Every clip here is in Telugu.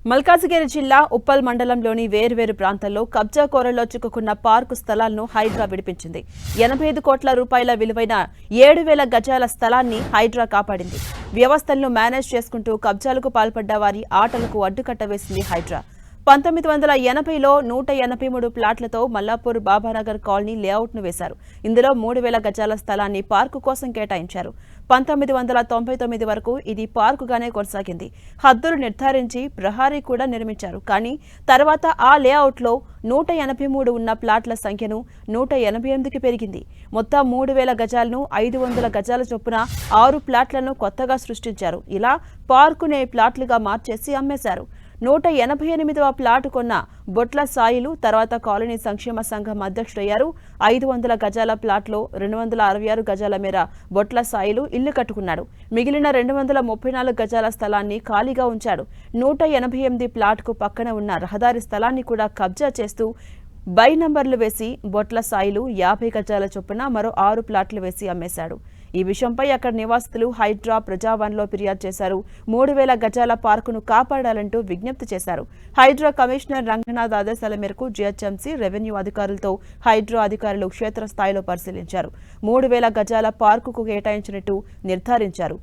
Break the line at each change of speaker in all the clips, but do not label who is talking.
మల్కాజిగిరి జిల్లా ఉప్పల్ మండలంలోని వేర్వేరు ప్రాంతాల్లో కబ్జా కోరల్లో చిక్కుకున్న పార్కు స్థలాలను హైడ్రా విడిపించింది. 85 కోట్ల రూపాయల విలువైన 7,000 గజాల స్థలాన్ని హైడ్రా కాపాడింది. వ్యవస్థలను మేనేజ్ చేసుకుంటూ కబ్జాలకు పాల్పడ్డ వారి ఆటలకు అడ్డుకట్ట వేసింది హైడ్రా. 1980లో 183 ప్లాట్లతో మల్లాపూర్ బాబానగర్ కాలనీ లేఅవుట్ను వేశారు. ఇందులో 3,000 గజాల స్థలాన్ని పార్కు కోసం కేటాయించారు. 1999 వరకు ఇది పార్కుగానే కొనసాగింది. హద్దులు నిర్ధారించి ప్రహారీ కూడా నిర్మించారు. కానీ తర్వాత ఆ లేఅవుట్లో 183 ఉన్న ప్లాట్ల సంఖ్యను 188కి పెరిగింది. మొత్తం 3,000 గజాలను 500 గజాల చొప్పున 6 ప్లాట్లను కొత్తగా సృష్టించారు. ఇలా పార్కునే ప్లాట్లుగా మార్చేసి అమ్మేశారు. 188వ ప్లాట్ కొన్న బొట్ల సాయిలు తర్వాత కాలనీ సంక్షేమ సంఘం అధ్యక్షుడయ్యారు. 500 గజాల ప్లాట్లో 266 గజాల మేర బొట్ల సాయిలు ఇల్లు కట్టుకున్నాడు. మిగిలిన 234 గజాల స్థలాన్ని ఖాళీగా ఉంచాడు. 188 ప్లాట్కు పక్కన ఉన్న రహదారి స్థలాన్ని కూడా కబ్జా చేస్తూ బై నంబర్లు వేసి బొట్ల సాయిలు 50 గజాల చొప్పున మరో 6 ప్లాట్లు వేసి అమ్మేశాడు. ఈ విషయంపై అక్కడ నివాసితులు హైడ్రా ప్రజావాణిలో ఫిర్యాదు చేశారు. 3,000 గజాల పార్కును కాపాడాలంటూ విజ్ఞప్తి చేశారు. హైడ్రా కమిషనర్ రంగనాథ్ ఆదేశాల మేరకు జీహెచ్ఎంసీ రెవెన్యూ అధికారులతో హైడ్రా అధికారులు క్షేత్రస్థాయిలో పరిశీలించారు. 3,000 గజాల పార్కుకు కేటాయించినట్టు నిర్ధారించారు.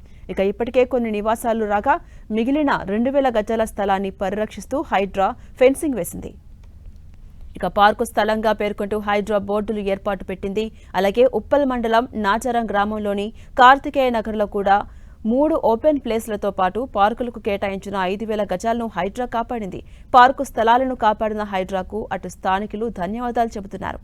ఇప్పటికే కొన్ని నివాసాలు రాగా మిగిలిన 2,000 గజాల స్థలాన్ని పరిరక్షిస్తూ హైడ్రా ఫెన్సింగ్ వేసింది. పార్కు స్థలంగా పేర్కొంటూ హైడ్రా బోర్డులు ఏర్పాటు పెట్టింది. అలాగే ఉప్పల్ మండలం నాచారం గ్రామంలోని కార్తికేయ నగర్లో కూడా 3 ఓపెన్ ప్లేస్లతో పాటు పార్కులకు కేటాయించిన 5,000 గజాలను హైడ్రా కాపాడింది. పార్కు స్థలాలను కాపాడిన హైడ్రాకు అటు స్థానికులు ధన్యవాదాలు చెబుతున్నారు.